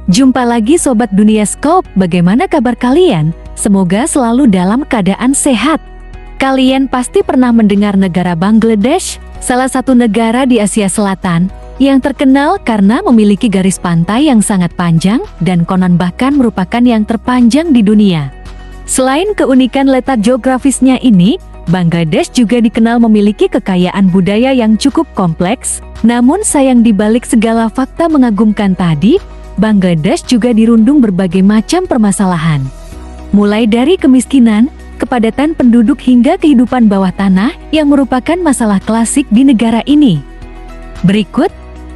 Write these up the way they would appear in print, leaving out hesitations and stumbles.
Jumpa lagi Sobat Dunia Scope, bagaimana kabar kalian? Semoga selalu dalam keadaan sehat. Kalian pasti pernah mendengar negara Bangladesh, salah satu negara di Asia Selatan, yang terkenal karena memiliki garis pantai yang sangat panjang dan konon bahkan merupakan yang terpanjang di dunia. Selain keunikan letak geografisnya ini, Bangladesh juga dikenal memiliki kekayaan budaya yang cukup kompleks. Namun sayang di balik segala fakta mengagumkan tadi, Bangladesh juga dirundung berbagai macam permasalahan. Mulai dari kemiskinan, kepadatan penduduk hingga kehidupan bawah tanah yang merupakan masalah klasik di negara ini. Berikut,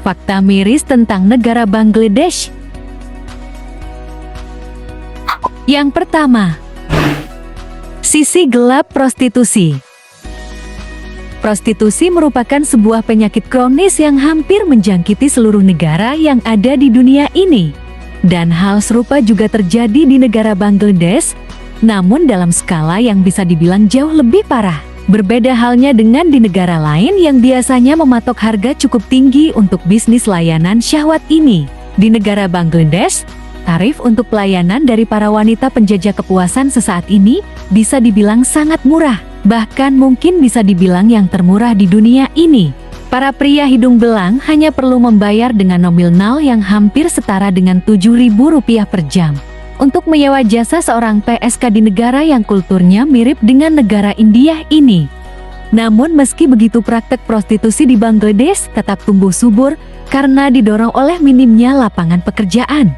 fakta miris tentang negara Bangladesh. Yang pertama, sisi gelap prostitusi. Prostitusi merupakan sebuah penyakit kronis yang hampir menjangkiti seluruh negara yang ada di dunia ini. Dan hal serupa juga terjadi di negara Bangladesh, namun dalam skala yang bisa dibilang jauh lebih parah. Berbeda halnya dengan di negara lain yang biasanya mematok harga cukup tinggi untuk bisnis layanan syahwat ini. Di negara Bangladesh, tarif untuk pelayanan dari para wanita penjajah kepuasan sesaat ini bisa dibilang sangat murah. Bahkan mungkin bisa dibilang yang termurah di dunia ini. Para pria hidung belang hanya perlu membayar dengan nominal yang hampir setara dengan Rp7.000 per jam untuk menyewa jasa seorang PSK di negara yang kulturnya mirip dengan negara India ini. Namun meski begitu, praktek prostitusi di Bangladesh tetap tumbuh subur karena didorong oleh minimnya lapangan pekerjaan.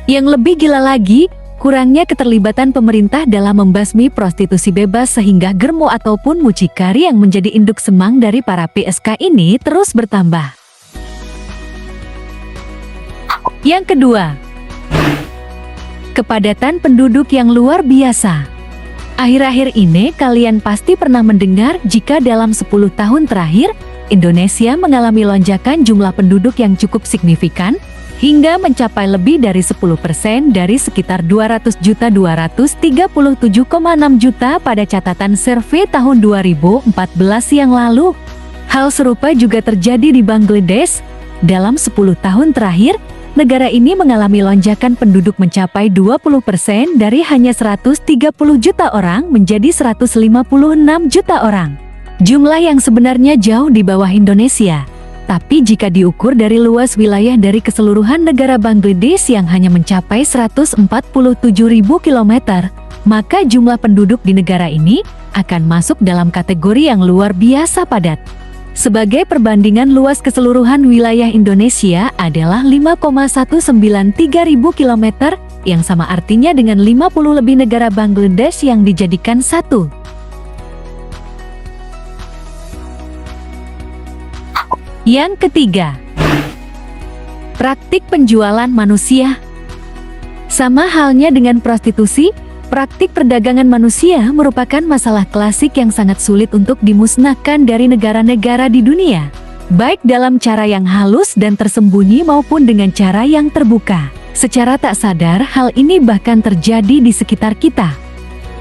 Yang lebih gila lagi, kurangnya keterlibatan pemerintah dalam membasmi prostitusi bebas sehingga germo ataupun mucikari yang menjadi induk semang dari para PSK ini terus bertambah. Yang kedua, kepadatan penduduk yang luar biasa. Akhir-akhir ini kalian pasti pernah mendengar jika dalam 10 tahun terakhir, Indonesia mengalami lonjakan jumlah penduduk yang cukup signifikan, hingga mencapai lebih dari 10% dari sekitar 200.237,6 juta pada catatan survei tahun 2014 yang lalu. Hal serupa juga terjadi di Bangladesh. Dalam 10 tahun terakhir, negara ini mengalami lonjakan penduduk mencapai 20% dari hanya 130 juta orang menjadi 156 juta orang. Jumlah yang sebenarnya jauh di bawah Indonesia. Tapi jika diukur dari luas wilayah dari keseluruhan negara Bangladesh yang hanya mencapai 147.000 km, maka jumlah penduduk di negara ini akan masuk dalam kategori yang luar biasa padat. Sebagai perbandingan, luas keseluruhan wilayah Indonesia adalah 5,193 ribu km, yang sama artinya dengan 50 lebih negara Bangladesh yang dijadikan satu. Yang ketiga, praktik penjualan manusia. Sama halnya dengan prostitusi, praktik perdagangan manusia merupakan masalah klasik yang sangat sulit untuk dimusnahkan dari negara-negara di dunia, baik dalam cara yang halus dan tersembunyi maupun dengan cara yang terbuka. Secara tak sadar, hal ini bahkan terjadi di sekitar kita.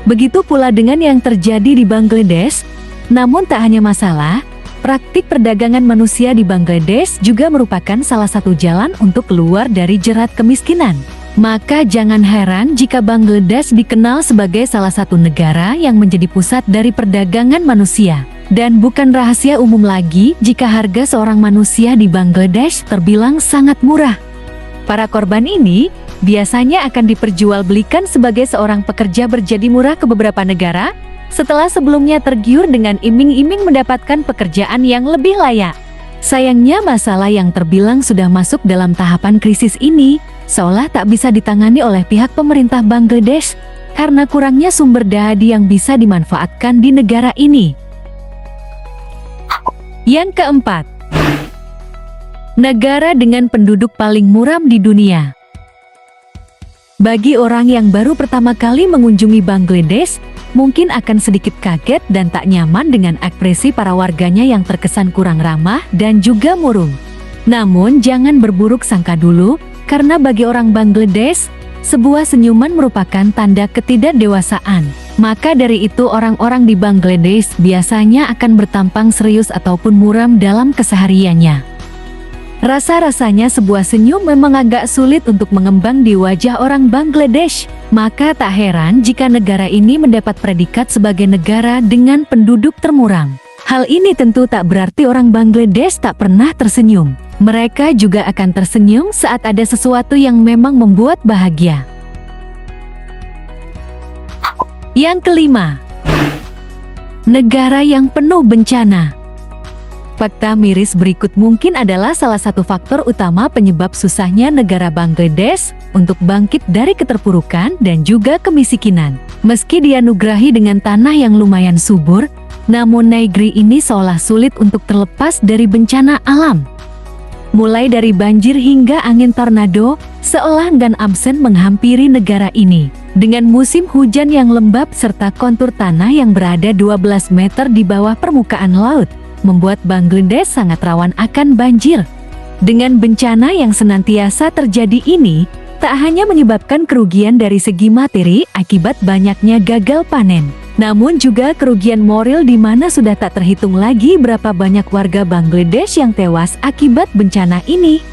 Begitu pula dengan yang terjadi di Bangladesh. Namun tak hanya masalah, praktik perdagangan manusia di Bangladesh juga merupakan salah satu jalan untuk keluar dari jerat kemiskinan. Maka jangan heran jika Bangladesh dikenal sebagai salah satu negara yang menjadi pusat dari perdagangan manusia. Dan bukan rahasia umum lagi jika harga seorang manusia di Bangladesh terbilang sangat murah. Para korban ini biasanya akan diperjualbelikan sebagai seorang pekerja berjadi murah ke beberapa negara, setelah sebelumnya tergiur dengan iming-iming mendapatkan pekerjaan yang lebih layak. Sayangnya masalah yang terbilang sudah masuk dalam tahapan krisis ini seolah tak bisa ditangani oleh pihak pemerintah Bangladesh karena kurangnya sumber daya yang bisa dimanfaatkan di negara ini. Yang keempat, negara dengan penduduk paling muram di dunia. Bagi orang yang baru pertama kali mengunjungi Bangladesh, mungkin akan sedikit kaget dan tak nyaman dengan ekspresi para warganya yang terkesan kurang ramah dan juga murung. Namun jangan berburuk sangka dulu, karena bagi orang Bangladesh, sebuah senyuman merupakan tanda ketidakdewasaan. Maka dari itu orang-orang di Bangladesh biasanya akan bertampang serius ataupun muram dalam kesehariannya. Rasa-rasanya sebuah senyum memang agak sulit untuk mengembang di wajah orang Bangladesh. Maka tak heran jika negara ini mendapat predikat sebagai negara dengan penduduk termurang. Hal ini tentu tak berarti orang Bangladesh tak pernah tersenyum. Mereka juga akan tersenyum saat ada sesuatu yang memang membuat bahagia. Yang kelima, negara yang penuh bencana. Fakta miris berikut mungkin adalah salah satu faktor utama penyebab susahnya negara Bangladesh untuk bangkit dari keterpurukan dan juga kemiskinan. Meski dianugerahi dengan tanah yang lumayan subur, namun negeri ini seolah sulit untuk terlepas dari bencana alam. Mulai dari banjir hingga angin tornado, seolah enggan absen menghampiri negara ini. Dengan musim hujan yang lembab serta kontur tanah yang berada 12 meter di bawah permukaan laut, membuat Bangladesh sangat rawan akan banjir. Dengan bencana yang senantiasa terjadi ini, tak hanya menyebabkan kerugian dari segi materi akibat banyaknya gagal panen, namun juga kerugian moral di mana sudah tak terhitung lagi berapa banyak warga Bangladesh yang tewas akibat bencana ini.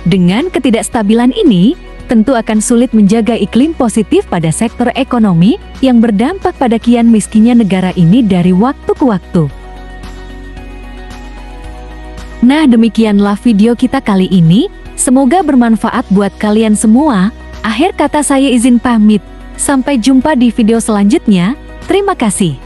Dengan ketidakstabilan ini, tentu akan sulit menjaga iklim positif pada sektor ekonomi yang berdampak pada kian miskinnya negara ini dari waktu ke waktu. Nah, demikianlah video kita kali ini. Semoga bermanfaat buat kalian semua. Akhir kata saya izin pamit. Sampai jumpa di video selanjutnya. Terima kasih.